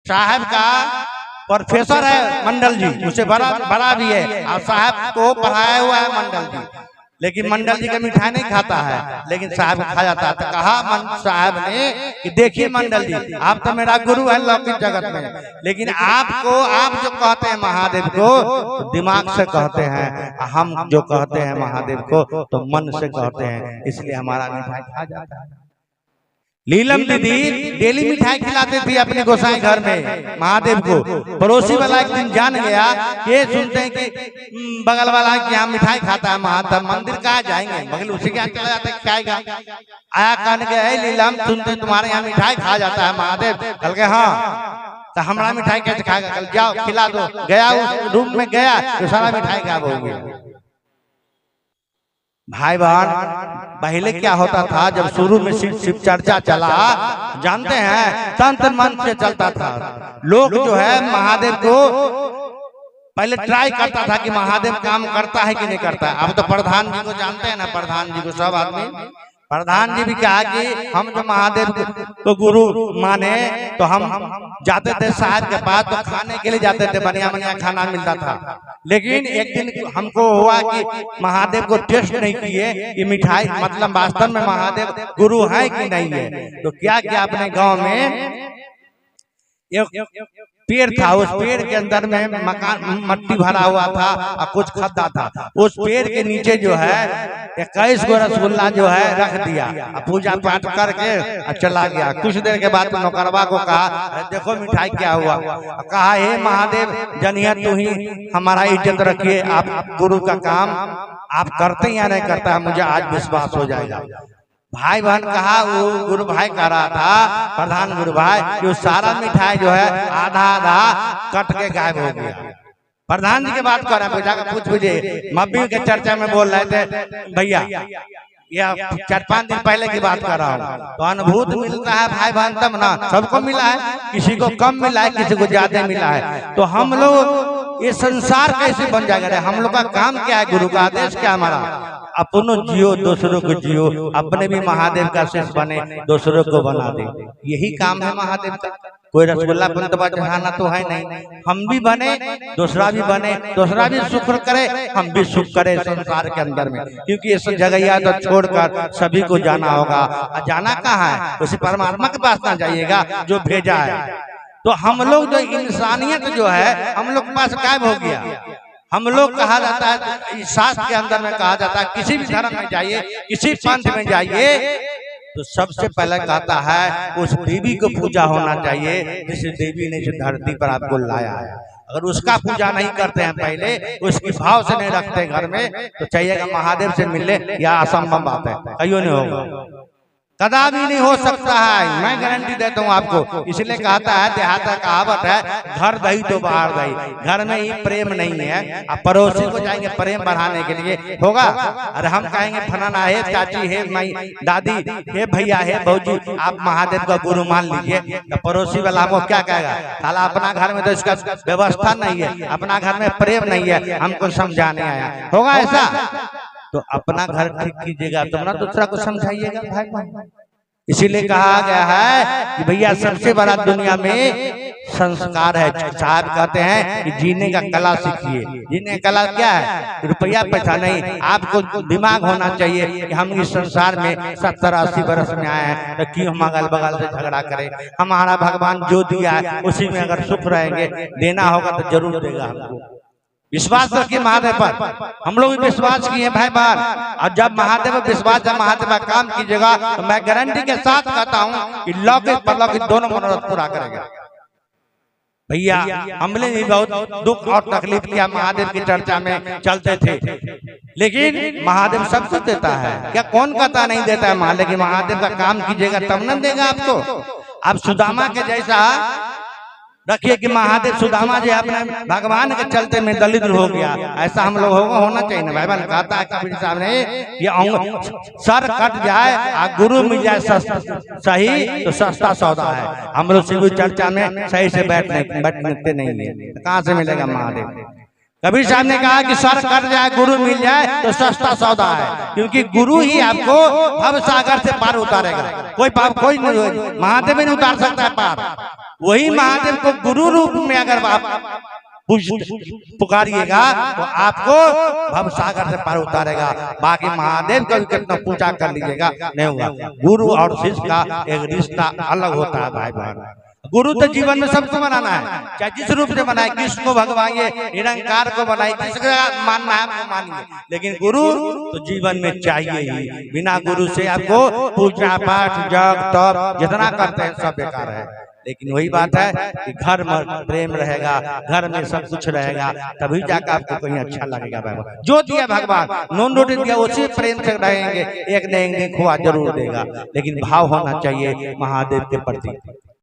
साहब का प्रोफेसर है मंडल जी, उसे बड़ा बड़ा भी है और साहब को पढ़ाया हुआ है मंडल जी, लेकिन मंडल जी का मिठाई नहीं खाता है, लेकिन साहब खा जाता है। तो कहा साहब ने कि देखिए मंडल जी, आप तो मेरा गुरु है लौकिक जगत में, लेकिन आपको आप जो कहते हैं महादेव को तो दिमाग से कहते हैं, हम जो कहते हैं महादेव को तो मन से कहते हैं, इसलिए हमारा मिठाई खा जाता है। लीलम दीदी डेली मिठाई खिलाते थी अपने गोसाई घर में महादेव को। पड़ोसी वाला एक दिन जान गया, ये सुनते हैं कि बगल वाला कि यहाँ मिठाई खाता है महादेव, मंदिर कहाँ जाएंगे, बगल उसी के यहाँ चला जाता है, खाएगा। आया कहने गए लीलम सुनते तुम्हारे यहाँ मिठाई खा जाता है महादेव, कल के हाँ तो हमारा मिठाई कैसे खाएगा, कल जाओ खिला दो। गया उस रूम में गया तो सारा मिठाई गायब हो गया। भाई बहन पहले क्या होता था, जब शुरू में शिव चर्चा चला, जानते हैं तंत्र मंत्र से चलता था। लोग जो है महादेव को पहले ट्राई करता था कि महादेव काम करता है कि नहीं करता है। अब तो प्रधान जी को जानते हैं ना, प्रधान जी को सब आदमी, प्रधान जी भी कहा कि हम जो महादेव को गुरु माने तो हम जाते थे साहब के पास, तो खाने के लिए जाते थे, बढ़िया बढ़िया खाना मिलता था। लेकिन एक दिन हमको हुआ कि महादेव को टेस्ट नहीं किए कि मिठाई मतलब वास्तव में महादेव गुरु है कि नहीं है। तो क्या किया, अपने गांव में एक पेड़ था, उस पेड़ के अंदर में मकान मट्टी भरा हुआ था और कुछ खद्दा था। उस पेड़ के नीचे जो है 21 गो रसगुल्ला जो है रख दिया, पूजा पाठ करके चला गया। कुछ देर के बाद नौकरवा को कहा देखो मिठाई क्या हुआ, कहा हे महादेव जनिया तू ही हमारा इज्जत रखिए, आप गुरु का काम आप करते या नहीं करता है, मुझे आज विश्वास हो जाएगा। भाई बहन कहा वो गुरु भाई कह रहा था, प्रधान गुरु भाई जो सारा मिठाई जो है आधा आधा कट के गायब हो गया। प्रधान जी की बात कर रहे हैं, जाकर पूछ पूछिए। मब्बी के चर्चा में बोल रहे थे भैया, या 4-5 दिन पहले की बात कर रहा हूँ। तो अनुभूत मिलता है भाई बहन तब ना, सबको मिला है, किसी को कम मिला है, किसी को ज्यादा मिला है। तो हम लोग ये संसार कैसे बन जाएगा, हम लोग का काम क्या है, गुरु का आदेश क्या हमारा, अपनों जियो दूसरों को जियो, अपने भी महादेव का शेष बने दूसरों को बना दे, यही काम है महादेव का। कोई रसगुल्ला पंतवा चढ़ाना तो है नहीं, हम भी बने दूसरा भी बने, दूसरा भी सुख करे हम भी सुख करे संसार के अंदर में, क्योंकि इस जगह तो छोड़कर सभी को जाना होगा। जाना कहाँ है, उसी परमात्मा के पास ना जाइएगा जो भेजा है। तो हम लोग जो इंसानियत जो है हम लोग के पास गायब हो गया। हम लोग कहा जाता है शास्त्र के अंदर में कहा जाता है किसी भी धर्म में जाइए, किसी पंथ में जाइए तो सबसे पहले कहता है उस देवी को पूजा होना चाहिए जिस देवी ने इस धरती पर आपको लाया है। अगर उसका पूजा नहीं करते हैं पहले, उसकी भाव से नहीं रखते घर में, तो चाहिएगा महादेव से मिलने या असंभव बात है, कहियो नहीं होगा, कदा भी नहीं हो सकता है, मैं गारंटी देता हूँ आपको। इसलिए कहता है देहात का कहावत है घर दही तो बाहर दही, घर में ही प्रेम नहीं है, अब पड़ोसी को जाएंगे प्रेम बढ़ाने के लिए होगा। अरे हम कहेंगे फलाना है चाची है माई दादी है भैया है भौजी आप महादेव का गुरु मान लीजिए, तो पड़ोसी वाला हमको क्या कहेगा, साला अपना घर में तो इसका व्यवस्था नहीं है, अपना घर में प्रेम नहीं है, हमको समझाने आया, होगा ऐसा? तो अपना घर ठीक कीजिएगा तो ना दूसरा को समझाइएगा भाई। इसीलिए कहा गया है कि भैया सबसे बड़ा दुनिया में संस्कार है। साहब कहते हैं कि जीने का कला सीखिए। जीने का कला क्या है, रुपया पैसा नहीं, आपको दिमाग होना चाहिए कि हम इस संसार में 70-80 वर्ष में आए हैं, तो क्यों हम अगल बगल से झगड़ा करें। हमारा भगवान जो दिया है उसी में अगर सुख रहेंगे, देना होगा तो जरूर देगा हमको। विश्वास रखिए महादेव पर, हम लोग भी विश्वास किए भाई बहन, और जब महादेव विश्वास है महादेव का काम कीजिएगा तो मैं गारंटी के साथ कहता हूँ कि लौकिक परलौकिक दोनों मनोरथ पूरा करेगा। भैया हमने भी बहुत दुख और तकलीफ किया, महादेव की चर्चा में चलते थे, लेकिन महादेव सब कुछ देता है, क्या कौन कहता नहीं देता है। लेकिन महादेव का काम कीजिएगा तब न देगा आपको। आप सुदामा के जैसा रखिए कि महादेव सुदामा जी अपने भगवान के चलते में दलित हो गया, ऐसा हम लोग होना चाहिए ना भाई। कहता है कबीर साहब ने ये सर कट जाए और गुरु मिल जाए सही तो सस्ता सौदा है। हम लोग शिव चर्चा में सही से बैठते नहीं है, कहाँ से मिलेगा महादेव। कबीर साहब ने कहा कि सर कट जाए गुरु मिल जाए तो सस्ता सौदा है, क्योंकि गुरु ही आपको भव सागर से पार उतारेगा। कोई नहीं महादेव नहीं उतार सकता है पार। वही महादेव को गुरु रूप में अगर आप पुकारिएगा तो आपको भव सागर से पार उतारेगा। बाकी महादेव का भी कितना पूजा कर लीजिएगा नहीं होगा। गुरु और शिष्य का एक रिश्ता अलग होता है भाई बहन। गुरु तो जीवन में सबको बनाना है, चाहे जिस रूप से बनाए, कृष्ण को भगवाइए, निरंकार को बनाए, जिसका मानना है आपको मानिए, लेकिन गुरु तो जीवन में चाहिए ही। बिना गुरु से आपको पूजा पाठ जप तप जितना करते हैं सब बेकार है। लेकिन वही बात है कि घर में प्रेम रहेगा, घर में सब कुछ रहेगा, तभी जाकर आपको कहीं अच्छा लगेगा। बाबा जो दिया भगवान नॉन रोटी दिया उसी प्रेम से रहेंगे, एक देंगे खोआ जरूर देगा, लेकिन भाव होना चाहिए महादेव के प्रति।